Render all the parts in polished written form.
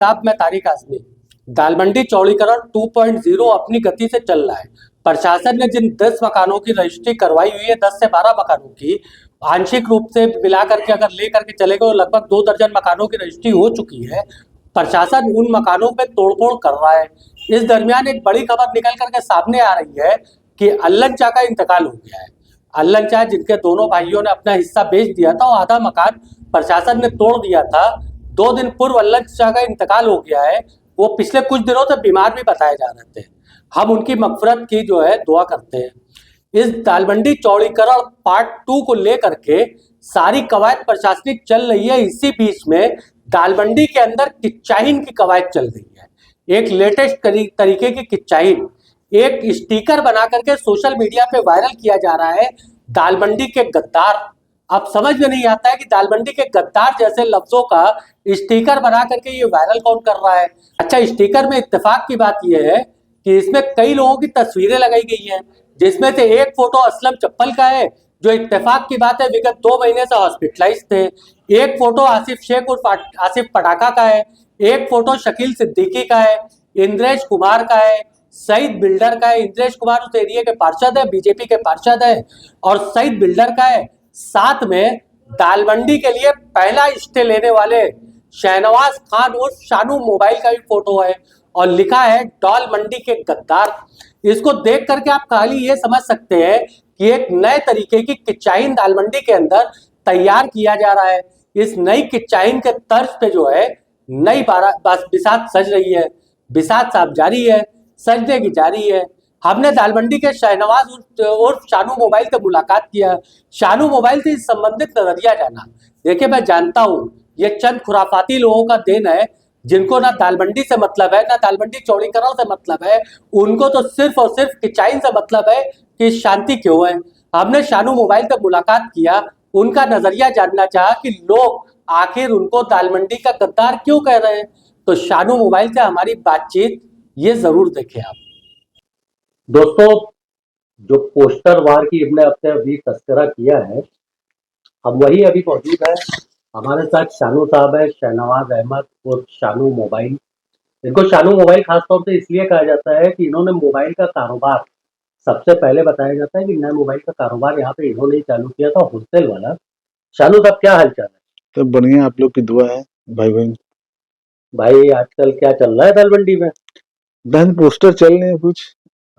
साहब, मैं तारिक आजमी। दालमंडी चौड़ीकरण 2.0 अपनी गति से चल रहा है। प्रशासन ने जिन 10 मकानों की रजिस्ट्री करवाई हुई है, 10 से 12 मकानों की, आंशिक रूप से मिला करके अगर ले करके चले गए, लगभग 2 दर्जन मकानों की रजिस्ट्री हो चुकी है। प्रशासन उन मकानों पे तोड़फोड़ कर रहा है। इस दरमियान एक बड़ी खबर निकल करके सामने आ रही है कि अल्लन शाह का इंतकाल हो गया है। अल्लन शाह, जिनके दोनों भाइयों ने अपना हिस्सा बेच दिया था और आधा मकान प्रशासन ने तोड़ दिया था, 2 दिन पूर्व अल्लन शाह का इंतकाल हो गया है। वो पिछले कुछ दिनों से बीमार भी बताए जा रहे थे। हम उनकी मगफरत की जो है दुआ करते हैं। इस दालमंडी चौड़ीकरण पार्ट 2 को लेकर के सारी कवायद प्रशासनिक चल रही है। इसी बीच में दालमंडी के अंदर किच्चाहीन की कवायद चल रही है। एक लेटेस्ट तरीके की किच्चाहीन, एक स्टिकर बना करके सोशल मीडिया पे वायरल किया जा रहा है, दालमंडी के गद्दार। अब समझ में नहीं आता है कि दालमंडी के गद्दार जैसे लफ्जों का स्टिकर बना करके ये वायरल कौन कर रहा है। अच्छा, स्टिकर में इत्तेफाक की बात यह है कि इसमें कई लोगों की तस्वीरें लगाई गई हैं, जिसमें से एक फोटो असलम चप्पल का है, जो इत्तेफाक की बात है विगत 2 महीने से हॉस्पिटलाइज थे। एक फोटो आसिफ शेख उर्फ आसिफ पटाखा का है। एक फोटो शकील सिद्दीकी का है, इंद्रेश कुमार का है, सईद बिल्डर का है। इंद्रेश कुमार उस एरिया के पार्षद है, बीजेपी के पार्षद है, और सईद बिल्डर का है। साथ में दालमंडी के लिए पहला स्टे लेने वाले शहनवाज खान उर्फ शानू मोबाइल का भी फोटो है, और लिखा है डॉल मंडी के गद्दार। इसको देख करके आप खाली ये समझ सकते हैं कि एक नए तरीके की किच्चाहीन दालमंडी के अंदर तैयार किया जा रहा है। इस नई किच्चाहीन के तर्ज पे जो है नई बिसात सज रही है। बिसात साहब जारी है, सजने की जारी है। हमने दालमंडी के शहनवाज उर्फ शानू मोबाइल से मुलाकात किया। शानू मोबाइल से संबंधित नजरिया जाना। देखिए, मैं जानता हूँ ये चंद खुराफाती लोगों का देन है, जिनको ना दालमंडी से मतलब है, ना दालमंडी चौड़ीकरण से मतलब है। उनको तो सिर्फ और सिर्फ किच्चाहीन से मतलब है कि शांति क्यों है। हमने शानू मोबाइल से मुलाकात किया, उनका नजरिया जानना चाहा कि लोग आखिर उनको दालमंडी का गद्दार क्यों कह रहे हैं। तो शानू मोबाइल से हमारी बातचीत ये जरूर देखें आप। दोस्तों, जो पोस्टर वार की हमने अपने अभी तस्करा किया है, हम वही अभी मौजूद है। हमारे साथ शानू साहब है, शहनवाज अहमद और शानू मोबाइल। इनको शानू मोबाइल खासतौर से इसलिए कहा जाता है कि इन्होंने मोबाइल का कारोबार, सबसे पहले बताया जाता है कि नए मोबाइल का कारोबार यहाँ पे इन्होंने ही चालू किया था, होलसेल वाला। शानू साहब, क्या हालचाल है? सब बढ़िया, आप लोग की दुआ है भाई बहन। भाई, आजकल क्या चल रहा है दालमंडी में? बहन पोस्टर चल रहे हैं कुछ।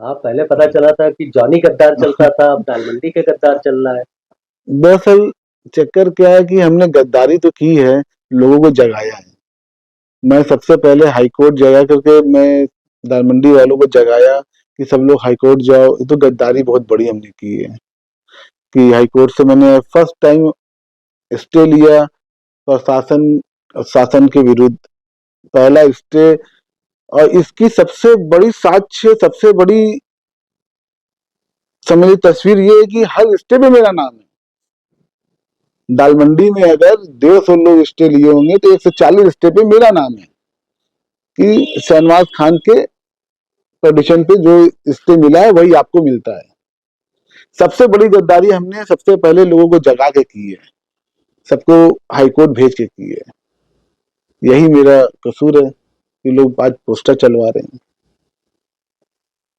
हाँ, पहले पता चला था कि जॉनी गद्दार चलता था, अब दालमंडी के गद्दार चल रहा है। दरअसल चक्कर क्या है कि हमने गद्दारी तो की है, लोगों को जगाया है। मैं सबसे पहले हाईकोर्ट जगा करके मैं दालमंडी वालों को जगाया कि सब लोग हाईकोर्ट जाओ। ये तो गद्दारी बहुत बड़ी हमने की है कि हाईकोर्ट से मैंने फर्स्ट टाइम स्टे लिया शासन के विरुद्ध, पहला स्टे। और इसकी सबसे बड़ी साक्ष्य, सबसे बड़ी समझ तस्वीर ये है कि हर स्टे पे मेरा नाम है। दालमंडी में अगर 150 लोग स्टे लिए होंगे तो 140 स्टे पे मेरा नाम है कि शहनवाज खान के कंडीशन पे जो स्टे मिला है वही आपको मिलता है। सबसे बड़ी गद्दारी हमने सबसे पहले लोगों को जगा के की है, सबको हाईकोर्ट भेज के की है। यही मेरा कसूर है कि लोग आज पोस्टर चलवा रहे हैं।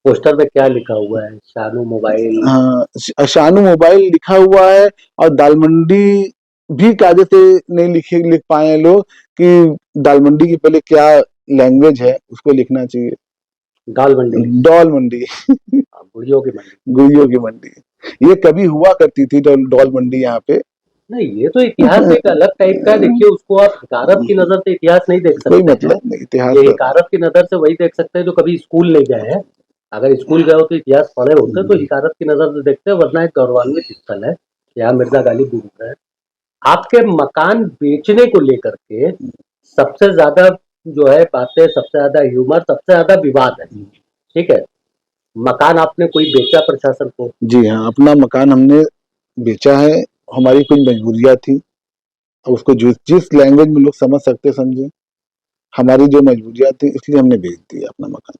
पोस्टर पे क्या लिखा हुआ है? शानू मोबाइल। हाँ, शानू मोबाइल लिखा हुआ है, और दालमंडी भी कायदे से नहीं लिख पाए हैं लोग कि दालमंडी की पहले क्या लैंग्वेज है उसको लिखना चाहिए। डॉल मंडी, डॉल मंडी गुड़ियों की मंडी, गुड़ियों की मंडी। ये कभी हुआ करती थी डॉल मंडी यहाँ पे। नहीं, ये तो इतिहास एक अलग टाइप का। देखिए, उसको आप हिकारत की नजर से इतिहास नहीं देख सकते। कोई मतलब नहीं, इतिहास ये हिकारत की नजर से वही देख सकते हैं जो कभी स्कूल नहीं गए हैं। अगर स्कूल गए हो तो इतिहास पढ़े होते तो हिकारत की नजर से देखते हैं, वरना एक गौरवान्वित स्थल है। यहाँ मिर्जा गालिब भी है। आपके मकान बेचने को लेकर के सबसे ज्यादा जो है बातें, सबसे ज्यादा ह्यूमर, सबसे ज्यादा विवाद है। ठीक है, मकान आपने कोई बेचा प्रशासन को? जी हाँ, अपना मकान हमने बेचा है। हमारी कुछ मजबूरियां थी, उसको जिस लैंग्वेज में लोग समझ सकते समझे। हमारी जो मजबूरियां थी इसलिए हमने बेच दिया अपना मकान।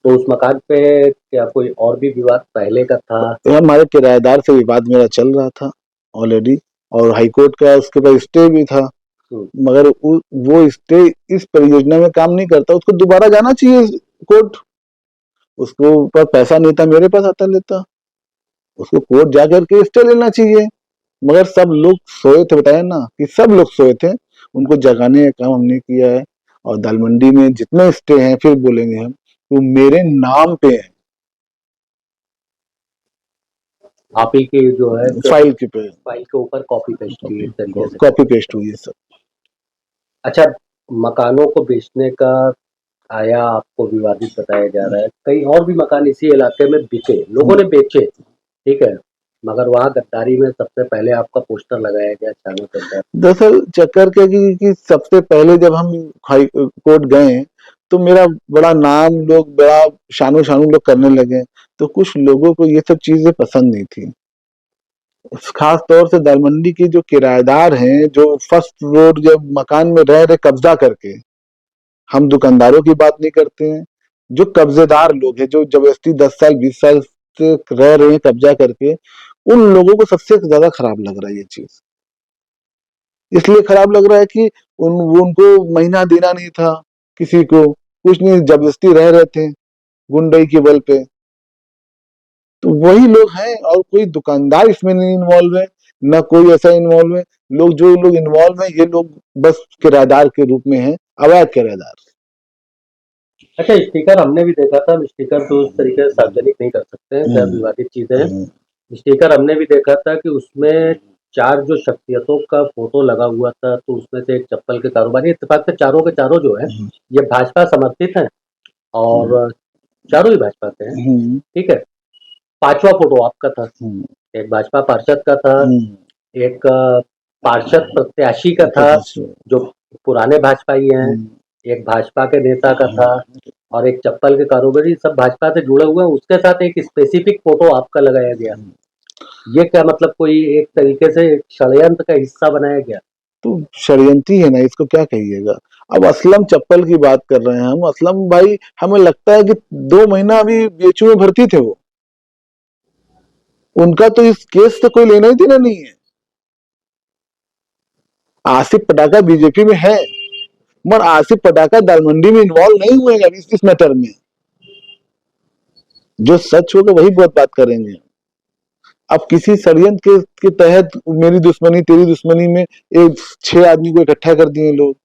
तो उस मकान पे क्या कोई और भी विवाद पहले का था? हमारे किराएदार से विवाद मेरा चल रहा था ऑलरेडी, और हाईकोर्ट का उसके बाद स्टे भी था। मगर वो स्टे इस परियोजना में काम नहीं करता, उसको दोबारा जाना चाहिए कोर्ट। उसको ऊपर पैसा नहीं था, मेरे पास आता लेता। उसको कोर्ट जाकर के स्टे लेना चाहिए। मगर सब लोग सोए थे, बताया ना कि सब लोग सोए थे, उनको जगाने का काम हमने किया है। और दाल मंडी में जितने स्टे हैं, फिर बोलेंगे हम, वो मेरे नाम पे है, आप ही की जो है फाइल के पे फाइल के ऊपर कॉपी पेस्ट की एक तरीके से। कॉपी पेस्ट हुई है सब। अच्छा, मकानों को बेचने का आया आपको विवादित बताया जा रहा है, कई और भी मकान इसी इलाके में बिके, लोगों ने बेचे, ठीक है, मगर वहां गद्दारी में सबसे पहले आपका पोस्टर लगाया गया छानू के अंदर। दरअसल चक्कर क्या कि सबसे पहले जब हम हाई कोर्ट गए, तो मेरा बड़ा नाम लोग बड़ा शानो शानू लोग करने लगे, तो कुछ लोगों को ये सब चीजें पसंद नहीं थी। खास तौर से दालमंडी के जो किराएदार हैं, जो फर्स्ट फ्लोर जब मकान में रह रहे कब्जा करके, हम दुकानदारों की बात नहीं करते हैं, जो कब्जेदार लोग हैं, जो जबरदस्ती 10 साल 20 साल से रह रहे हैं कब्जा करके, उन लोगों को सबसे ज्यादा खराब लग रहा है ये चीज। इसलिए खराब लग रहा है कि उनको महीना देना नहीं था, किसी को कुछ नहीं, जबरदस्ती रह रहे थे गुंडई के बल पे। तो वही लोग हैं, और कोई दुकानदार इसमें नहीं इन्वॉल्व है, न कोई ऐसा इन्वॉल्व है। जो लोग इन्वॉल्व है, ये लोग बस किराएदार के रूप में हैं, अवैध किराएदार। अच्छा, स्टिकर हमने भी देखा था, हम स्टिकर तो उस तरीके से सार्वजनिक नहीं कर सकते हैं, शायद विवादित चीजें हैं। स्टिकर हमने भी देखा था कि उसमें 4 जो शख्सियतों का फोटो लगा हुआ था, तो उसमें से एक चप्पल के कारोबारी, इत्तेफाक से चारों के चारों जो है ये भाजपा समर्थित हैं और चारों ही भाजपा के हैं, ठीक है। 5वां फोटो आपका था, एक भाजपा पार्षद का था, एक पार्षद प्रत्याशी का था जो पुराने भाजपाई हैं, एक भाजपा के नेता का था, और एक चप्पल के कारोबारी, सब भाजपा से जुड़े हुए हैं। उसके साथ एक स्पेसिफिक फोटो आपका लगाया गया। ये क्या मतलब, कोई एक तरीके से षड्यंत्र का हिस्सा बनाया गया? तो षड्यंत्र ही है ना, इसको क्या कहिएगा। अब असलम चप्पल की बात कर रहे हैं हम, असलम भाई हमें लगता है कि 2 महीना अभी बीएचयू में भर्ती थे वो, उनका तो इस केस से कोई लेना ही देना नहीं है। आसिफ पटाखा बीजेपी में है, मगर आसिफ पटाखा दालमंडी में इन्वॉल्व नहीं हुए हैं इस मैटर में। जो सच होगा वही बहुत बात करेंगे। अब किसी षड्यंत्र के तहत मेरी दुश्मनी तेरी दुश्मनी में 6 आदमी को इकट्ठा कर दिए लोग,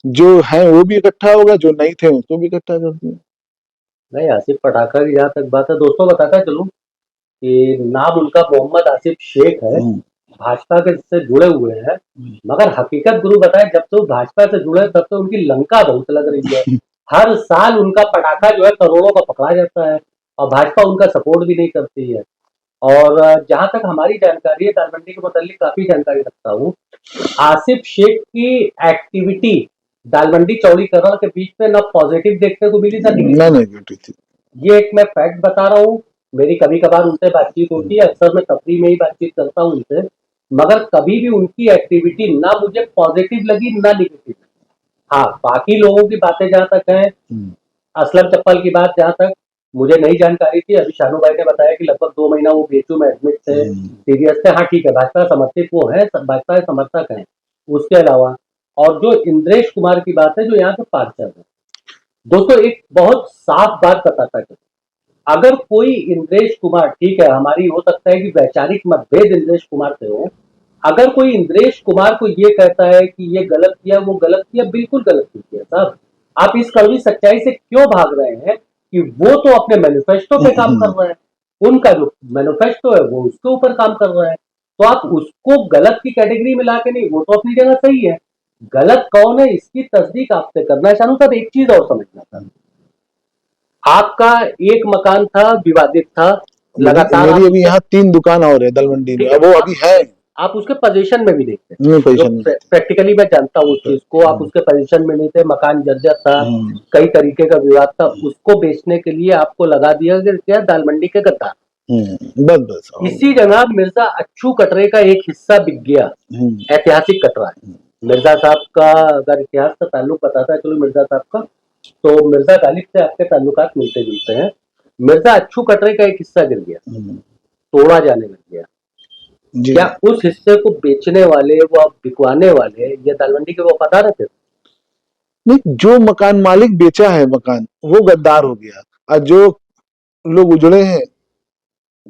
जो है वो भी इकट्ठा होगा, जो नहीं थे उसको भी इकट्ठा कर दिया। नहीं, आसिफ पटाखा की जहाँ तक बात है, दोस्तों बताता चलूं कि नाम उनका मोहम्मद आसिफ शेख है, भाजपा के से जुड़े हुए हैं, मगर हकीकत गुरु बताए जब तो भाजपा से जुड़े तब तो उनकी लंका बहुत लग रही है। हर साल उनका पटाखा जो है करोड़ों का पकड़ा जाता है, और भाजपा उनका सपोर्ट भी नहीं करती है। और जहां तक हमारी जानकारी है, दालमंडी के मुतालिक काफी जानकारी रखता हूँ, आसिफ शेख की एक्टिविटी दालमंडी चौड़ीकरण के बीच में ना पॉजिटिव देखने को मिली ना नेगेटिव थी। ये एक मैं फैक्ट बता रहा हूँ। मेरी कभी कभार उनसे बातचीत होती है, अक्सर मैं तफरीह में ही बातचीत करता हूँ उनसे, मगर कभी भी उनकी एक्टिविटी ना मुझे पॉजिटिव लगी ना निगेटिव। हाँ, बाकी लोगों की बातें जहाँ तक है, असलम चप्पल की बात जहाँ तक मुझे नई जानकारी थी, अभी शानू भाई ने बताया कि लगभग 2 महीना वो बीएचयू में एडमिट थे, सीरियस थे। हाँ ठीक है, भाजपा समर्थित वो है, भाजपा के समर्थक हैं। उसके अलावा और जो इंद्रेश कुमार की बात है, जो यहाँ के पार्षद है, दोस्तों एक बहुत साफ बात बताता है, अगर कोई इंद्रेश कुमार, ठीक है हमारी हो सकता है कि वैचारिक मतभेद इंद्रेश कुमार से हो, अगर कोई इंद्रेश कुमार को ये कहता है कि ये गलत किया वो गलत किया, बिल्कुल गलत नहीं किया साहब। आप इस कड़वी सच्चाई से क्यों भाग रहे हैं कि वो तो अपने मैनिफेस्टो पे काम कर रहे हैं, उनका जो मैनिफेस्टो है वो उसके ऊपर काम कर रहे हैं, तो आप उसको गलत की कैटेगरी में लाके नहीं, वो तो अपनी जगह सही है, गलत कौन है इसकी तस्दीक आपसे करना है। शानू साहब एक चीज और समझना था, आपका एक मकान था विवादित था, लगातार मेरी अभी यहाँ 3 दुकान और है दालमंडी में, वो अभी है, आप उसके पोजीशन में भी देखते नहीं पोजीशन में प्रैक्टिकली मैं जानता हूँ उस चीज को, आप उसके पोजीशन में नहीं थे, मकान जर्जर था, कई तरीके का विवाद था, उसको बेचने के लिए आपको लगा दिया गया दालमंडी के गद्दार। बस इसी जगह मिर्जा अच्छू कटरे का एक हिस्सा बिक गया, ऐतिहासिक कटरा है। मिर्जा साहब का अगर इतिहास का ताल्लुक बताता है चलो मिर्जा साहब का, तो मिर्जा गालिब से आपके ताल्लुकात मिलते जुलते हैं। मिर्जा अच्छू कटरे का एक हिस्सा गिर गया, तोड़ा जाने लग गया, जी क्या उस हिस्से को बेचने वाले, वो बिकवाने वाले ये दालमंडी के वफादार थे? नहीं, जो मकान मालिक बेचा है मकान वो गद्दार हो गया, और जो लोग उजड़े हैं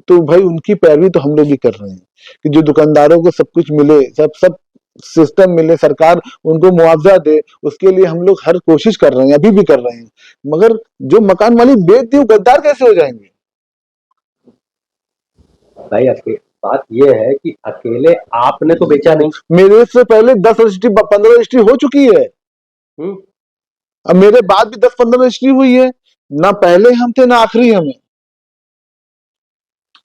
तो भाई उनकी पैरवी तो हम लोग भी कर रहे हैं कि जो दुकानदारों को सब कुछ मिले, सब सब सिस्टम मिले, सरकार उनको मुआवजा दे, उसके लिए हम लोग हर कोशिश कर रहे हैं, अभी भी कर रहे हैं। मगर जो मकान मालिक बेच दिए वो गद्दार कैसे हो जाएंगे? भाई बात ये है कि अकेले आपने तो बेचा नहीं। मेरे से पहले 10 रजिस्ट्री 15 रजिस्ट्री हो चुकी है, हम्म। अब मेरे बाद भी 10 15 रजिस्ट्री हुई है, ना पहले हम थे ना आखिरी हम हैं।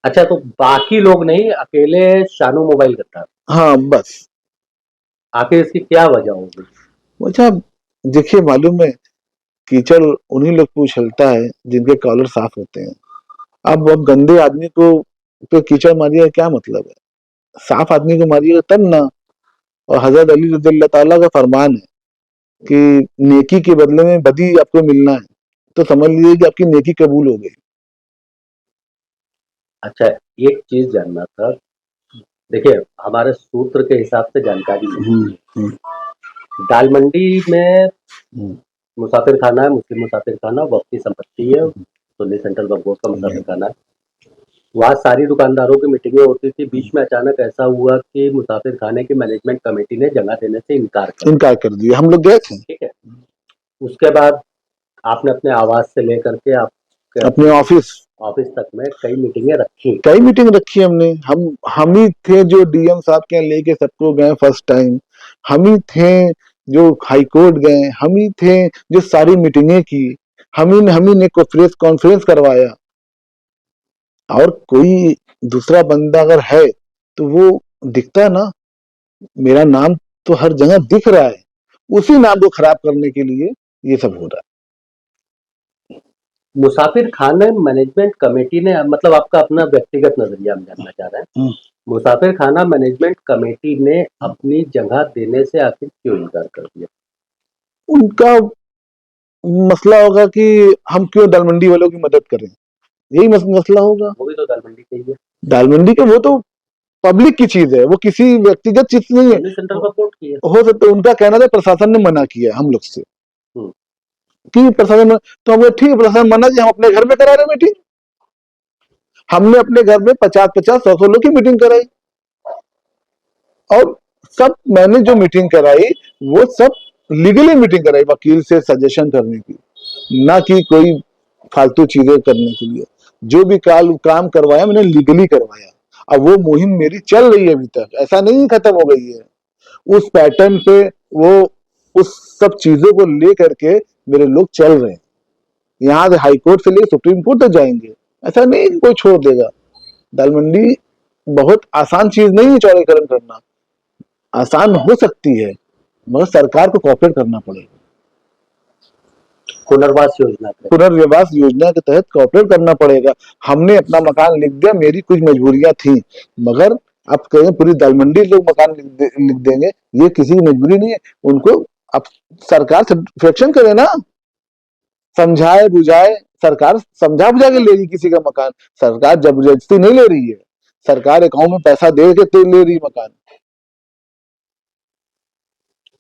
अच्छा, तो बाकी लोग नहीं, अकेले शानू मोबाइल करता है। हाँ बस। आखिर इसकी क्या वजह होगी? अच्छा, देखिए मालूम है, कीचड़ उन्हीं लोग को उछलता है जिनके कॉलर साफ होते हैं। अब गंदे आदमी को पे कीचड़ मारिएगा क्या मतलब है? साफ आदमी को मारिएगा तब ना। और हजरत अली रज़ियल्लाहु ताला का फरमान है कि नेकी के बदले में बदी आपको मिलना है, तो समझ लीजिए कि आपकी नेकी कबूल हो गई। अच्छा, एक चीज जानना था। देखिए, हमारे सूत्र के हिसाब से जानकारी है, दाल मंडी में मुसाफिर खाना है, मुस्लिम मुसाफिर खाना, वक्त की संपत्ति है, सुन्नी सेंट्रल वक्फ बोर्ड का मुसाफिर खाना है। वहाँ सारी दुकानदारों की मीटिंगें होती थी। बीच में अचानक ऐसा हुआ कि मुसाफिर खाने की मैनेजमेंट कमेटी ने जगह देने से इनकार कर दिया, हम लोग गए थे ठीक है। उसके बाद आपने अपने आवास से लेकर के आप अपने ऑफिस, ऑफिस तक में कई मीटिंगें रखी। कई मीटिंग रखी हमने। हम ही थे जो डीएम साहब के यहाँ लेके सबको गए फर्स्ट टाइम, हम ही थे जो हाई कोर्ट गए, हम ही थे जो सारी मीटिंगें की, हम ही ने प्रेस कॉन्फ्रेंस करवाया। और कोई दूसरा बंदा अगर है तो वो दिखता है ना, मेरा नाम तो हर जगह दिख रहा है, उसी नाम को खराब करने के लिए ये सब हो रहा मुसाफिर खाना मैनेजमेंट कमेटी ने, मतलब आपका अपना व्यक्तिगत नजरिया हम जानना चाह रहे हैं, है। मुसाफिर खाना मैनेजमेंट कमेटी ने अपनी जगह देने से आखिर क्यों इनकार कर दिया? उनका मसला होगा कि हम क्यों दाल मंडी वालों की मदद करें, यही मसला होगा। वो भी तो दाल मंडी चाहिए। दाल मंडी के वो तो पब्लिक की चीज है, वो किसी व्यक्तिगत चीज नहीं है। सुन्नी सेंट्रल का कोर्ट की है। हो सकता है उनका कहना था प्रशासन ने मना किया हम लोग से हम्म। कि प्रशासन, तो हम ठीक है, प्रशासन मना किया, हम अपने घर में करा रहे मीटिंग। हमने अपने घर में 50 50 100 100 लोग की मीटिंग कराई, और सब मैंने जो मीटिंग कराई वो सब लीगली मीटिंग कराई, वकील से सजेशन करने की, ना कि कोई फालतू चीजें करने के लिए। जो भी काम करवाया मैंने लीगली करवाया। अब वो मुहिम मेरी चल रही है अभी तक, ऐसा नहीं खत्म हो गई है। उस पैटर्न पे वो उस सब चीजों को लेकर के मेरे लोग चल रहे हैं। यहाँ से हाई कोर्ट से लेकर सुप्रीम कोर्ट तक जाएंगे, ऐसा नहीं कि कोई छोड़ देगा। दाल मंडी बहुत आसान चीज नहीं है, चौड़ीकरण करना आसान हो सकती है, मगर सरकार को कॉपरेट करना पड़ेगा। पुनर्वास योजना पे पुनर्विवास योजना के तहत कॉपरेट करना पड़ेगा। हमने अपना मकान लिख दिया, मेरी कुछ मजबूरियां थी, मगर अब कहें पूरी दाल मंडी लोग मकान लिख देंगे, ये किसी की मजबूरी नहीं है। उनको अब सरकार सेटिस्फेक्शन करे ना, समझाए बुझाए। सरकार समझा बुझा के ले रही किसी का मकान, सरकार जबरदस्ती नहीं ले रही है, सरकार अकाउंट में पैसा दे के तो ले रही मकान।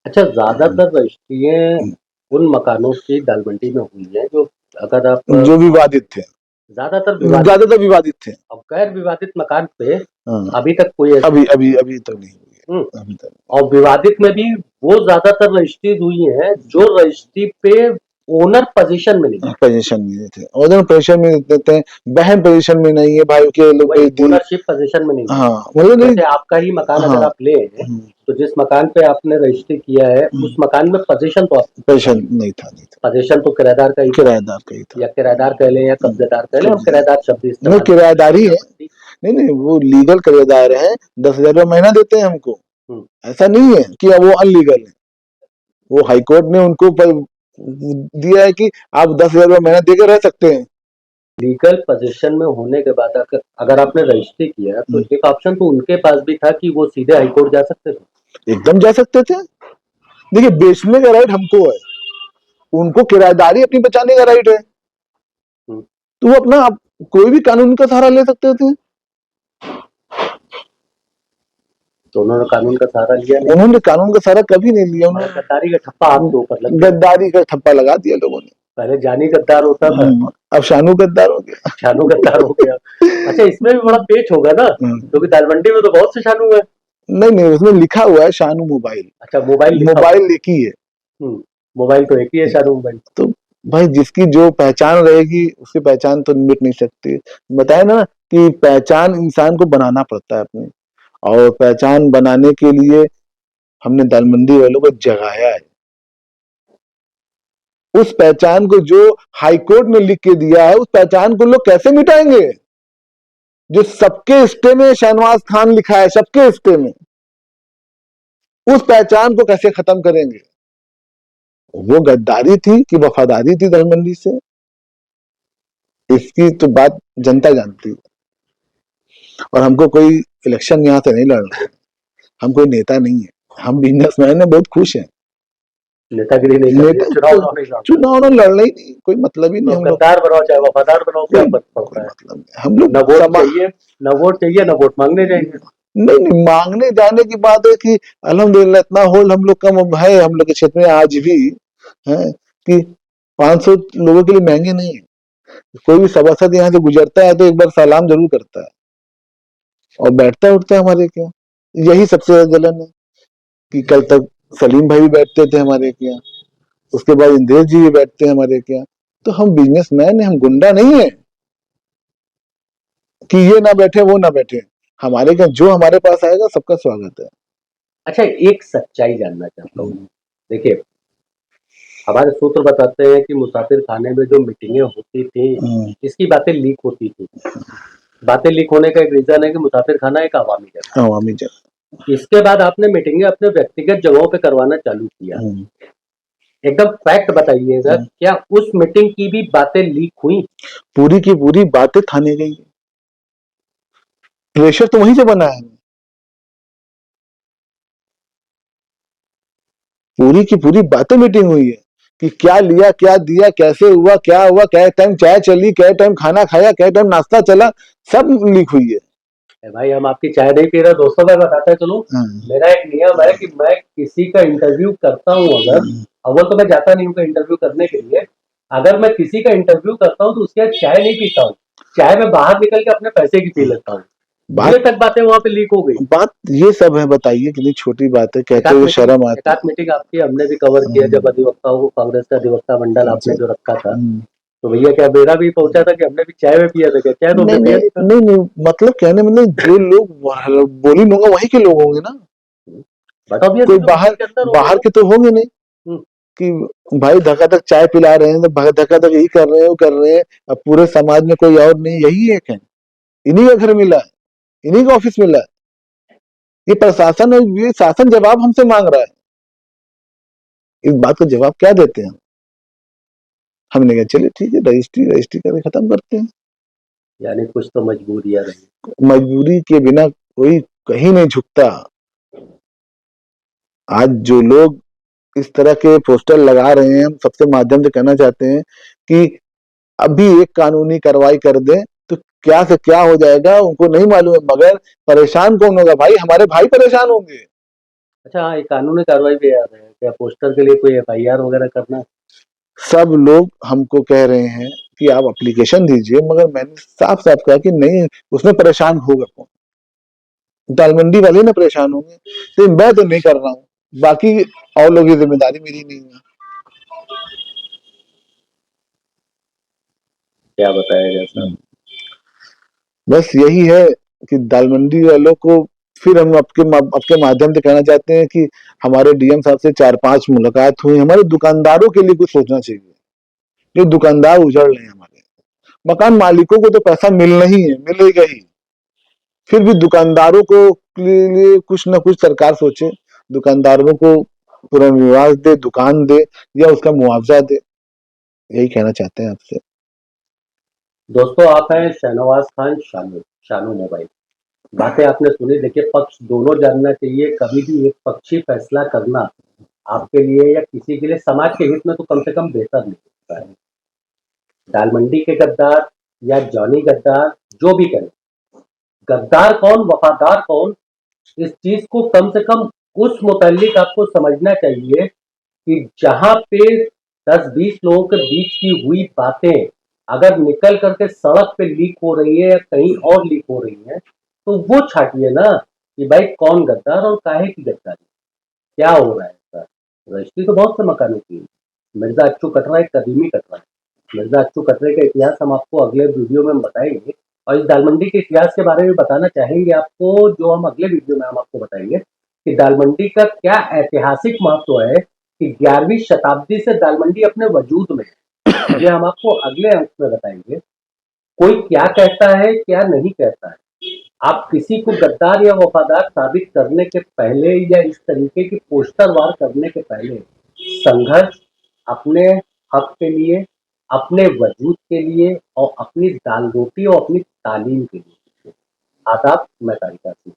अच्छा, ज्यादातर रजिस्ट्रियां उन मकानों की दाल मंडी में हुई है जो, अगर आप, जो विवादित थे, ज्यादातर विवादित थे। अब गैर विवादित मकान पे हाँ, अभी तक कोई अभी अभी अभी तक नहीं हुई है, अभी तक। और विवादित में भी वो ज्यादातर रजिस्ट्री हुई है जो रजिस्ट्री पे ओनर पोजीशन में नहीं है। पोजीशन में नहीं थे, ओनर पोजीशन में देते हैं, बहन पोजीशन में नहीं है, भाई के लोग वही भेज दी। ओनरशिप पोजीशन में नहीं है। हाँ मतलब नहीं। जैसे आपका ही मकान अगर हाँ, आप ले हैं, तो जिस मकान पे आपने रजिस्ट्री किया है उस मकान में पोजीशन तो पोजीशन नहीं था, नहीं था, पोजीशन तो किराएदार का ही था, किराएदार का ही था। या किराएदार कह लें या कब्जेदार कह लें, हम किराएदार शब्द नहीं, इस्तेमाल किराएदारी है, नहीं नहीं, वो लीगल किराएदार है, 10,000 रुपया महीना देते हैं हमको। ऐसा नहीं है कि अब वो अनलीगल है, वो हाईकोर्ट ने उनको दिया है कि आप 10,000 रुपया महीना देकर रह सकते हैं। लीगल पोजीशन में होने के बाद अगर आपने रजिस्ट्री किया तो एक ऑप्शन तो उनके पास भी था कि वो सीधे हाईकोर्ट जा सकते थे। एकदम जा सकते थे। देखिए, बेचने का राइट हमको है, उनको किराएदारी अपनी बचाने का राइट है, तो वो अपना कोई भी कानून का सहारा ले सकते थे। तो उन्होंने कानून का सहारा लिया नहीं, उन्होंने कानून का सहारा कभी नहीं लिया, मगर उन्होंने गद्दारी का ठप्पा आपके ऊपर लग गया। गद्दारी का ठप्पा लगा दिया लोगों ने। पहले जानी गद्दार होता था, अब शानू गद्दार हो गया। शानू गद्दार हो गया। अच्छा, इसमें भी बड़ा पेच होगा ना, क्योंकि दालमंडी में तो बहुत से शानू है। नहीं नहीं, उसमें लिखा हुआ है शानू मोबाइल। अच्छा, मोबाइल मोबाइल एक ही है। मोबाइल तो एक ही है, शानू मोबाइल। तो भाई जिसकी जो पहचान रहेगी उसकी पहचान तो मिट नहीं सकती। बताया ना कि पहचान इंसान को बनाना पड़ता है अपनी, और पहचान बनाने के लिए हमने दालमंडी वालों को जगाया है। उस पहचान को जो हाईकोर्ट ने लिख के दिया है, उस पहचान को लोग कैसे मिटाएंगे? जो सबके स्टे में शहनवाज खान लिखा है, सबके स्टे में, उस पहचान को कैसे खत्म करेंगे? वो गद्दारी थी कि वफादारी थी दालमंडी से, इसकी तो बात जनता जानती है। और हमको कोई इलेक्शन यहाँ से नहीं लड़ना है, हम कोई नेता नहीं है, हम बिजनेसमैन है, बहुत खुश हैं। नेतागिरी नहीं करनी, चुनाव लड़ना ही नहीं, कोई मतलब ही नहीं। हम लोग गद्दार बनाओ चाहे वफादार बनाओ, क्या फर्क पड़ता है? मतलब नहीं। हम लोग न वोट चाहिए, न वोट चाहिए, न वोट मांगने जाएंगे। नहीं नहीं, मांगने जाने की बात है कि अल्हम्दुलिल्लाह इतना होल्ड हम लोग का है, हम लोग के क्षेत्र में आज भी है कि 500 लोगों के लिए महंगे नहीं है। कोई भी सभासद यहाँ से गुजरता है तो एक बार सलाम जरूर करता है और बैठता उठता है हमारे क्या। यही सबसे ज्यादा जलन है कि कल तक सलीम भाई भी बैठते थे हमारे क्या, उसके बाद इंद्रेश जी भी बैठते हैं हमारे क्या। तो हम बिजनेसमैन है, हम गुंडा नहीं है कि ये ना बैठे वो ना बैठे। हमारे क्या जो हमारे पास आएगा सबका स्वागत है। अच्छा, एक सच्चाई जानना चाहता हूँ। देखिए, हमारे सूत्र बताते हैं कि मुसाफिर खाने में जो मीटिंगें होती थी, इसकी बातें लीक होती थी। बातें लीक होने का एक रीजन है कि मुसाफिर खाना एक अवामी जगह। इसके बाद आपने मीटिंगें अपने व्यक्तिगत जगहों पे करवाना चालू किया। एकदम फैक्ट बताइएगा, क्या उस मीटिंग की भी बातें लीक हुई? पूरी की पूरी बातें थाने गई, प्रेशर तो वहीं से बना है। पूरी की पूरी बातें मीटिंग हुई है कि क्या लिया, क्या दिया, कैसे हुआ, क्या टाइम चाय चली, क्या टाइम खाना खाया, क्या टाइम नाश्ता चला, सब लीक हुई है। भाई, हम आपकी चाय नहीं पी रहे दोस्तों, मैं बताता चलूं, मेरा एक नियम है कि मैं किसी का इंटरव्यू करता हूं, अगर अव्वल तो मैं जाता नहीं हूँ इंटरव्यू करने के लिए, अगर मैं किसी का इंटरव्यू करता हूँ तो उसके बाद चाय नहीं पीता हूँ, चाय में बाहर निकल के अपने पैसे की पी लेता हूँ। ये तक बातें वहां पे लीक हो गई। बात ये सब है, बताइए कितनी छोटी बात है, कहते हुए शर्म आती है। मीटिंग आपकी हमने भी कवर किया जब अधिवक्ताओं को, कांग्रेस का अधिवक्ता मंडल आपने जो रखा था, तो भैया क्या मेरा भी पहुंचा था कि हमने भी चाय में पिया था क्या? चाय तो हमने पिया नहीं था। नहीं, मतलब कहने मतलब जो लोग बोली होंगे वही के लोग होंगे ना, कोई बाहर के तो होंगे नहीं कि भाई धक्का चाय पिला रहे हैं, तो धक्का यही कर रहे हैं, वो कर रहे हैं, अब पूरे समाज में कोई और नहीं, यही एक है, इन्हीं का घर मिला है, इन्हीं का ऑफिस मिला है। ये प्रशासन है, ये शासन जवाब हमसे मांग रहा है, इस बात का जवाब क्या देते हैं? हमने कहा चलिए ठीक है, रजिस्ट्री करके खत्म करते हैं। यानी कुछ तो मजबूरियां रही, मजबूरी के बिना कोई कहीं नहीं झुकता। आज जो लोग इस तरह के पोस्टर लगा रहे हैं, हम सबसे माध्यम से कहना चाहते हैं कि अभी एक कानूनी कार्रवाई कर दें तो क्या से क्या हो जाएगा उनको नहीं मालूम है, मगर परेशान कौन होगा भाई? हमारे भाई परेशान होंगे। अच्छा, एक कानूनी कार्रवाई भी आ रही है क्या? पोस्टर के लिए कोई FIR वगैरह करना? सब लोग हमको कह रहे हैं कि आप एप्लीकेशन दीजिए, मगर मैंने साफ साफ कहा कि नहीं, उसमें परेशान होगा कौन? दालमंडी वाले ना परेशान होंगे, तो मैं तो नहीं कर रहा हूँ, बाकी और लोगों की जिम्मेदारी मेरी नहीं है। क्या बताया जाए सर? बस यही है कि दालमंडी वालों को फिर हम आपके माध्यम से कहना चाहते हैं कि हमारे DM साहब से 4-5 मुलाकात हुई, हमारे दुकानदारों के लिए कुछ सोचना चाहिए। ये दुकानदार उजड़ रहे हैं, हमारे मकान मालिकों को तो पैसा मिलना ही है, मिलेगा ही, फिर भी दुकानदारों को लिए कुछ ना कुछ सरकार सोचे, दुकानदारों को पुनर्विवाह दे, दुकान दे या उसका मुआवजा दे, यही कहना चाहते हैं आपसे। दोस्तों, आप हैं शहनवाज खान शानू मोबाइल। बातें आपने सुनी, देखिए पक्ष दोनों जानना चाहिए, कभी भी एक पक्षी फैसला करना आपके लिए या किसी के लिए समाज के हित में तो कम से कम बेहतर नहीं होता है। दालमंडी के गद्दार या जॉनी गद्दार, जो भी करें, गद्दार कौन वफादार कौन, इस चीज को कम से कम उस मुतालिक आपको समझना चाहिए कि जहां पे 10-20 लोगों के बीच की हुई बातें अगर निकल करके सड़क पे लीक हो रही है या कहीं और लीक हो रही है, तो वो छाटिए ना कि भाई कौन गद्दार और काहे की गद्दारी, क्या हो रहा है सर। रजिस्ट्री तो बहुत से मकानों की है। मिर्जा अच्छू कटरा एक कदीमी कटरा है। मिर्जा अच्छू कटरे का इतिहास हम आपको अगले वीडियो में हम बताएंगे और इस दालमंडी के इतिहास के बारे में बताना चाहेंगे आपको, जो हम अगले वीडियो में हम आपको बताएंगे कि दालमंडी का क्या ऐतिहासिक महत्व है, कि 11वीं शताब्दी से दालमंडी अपने वजूद में है। ये हम आपको अगले अंक में बताएंगे। कोई क्या कहता है क्या नहीं कहता है, आप किसी को गद्दार या वफादार साबित करने के पहले या इस तरीके की पोस्टर वार करने के पहले संघर्ष अपने हक के लिए, अपने वजूद के लिए और अपनी दाल रोटी और अपनी तालीम के लिए। आदाब, मैं तारिका सिंह।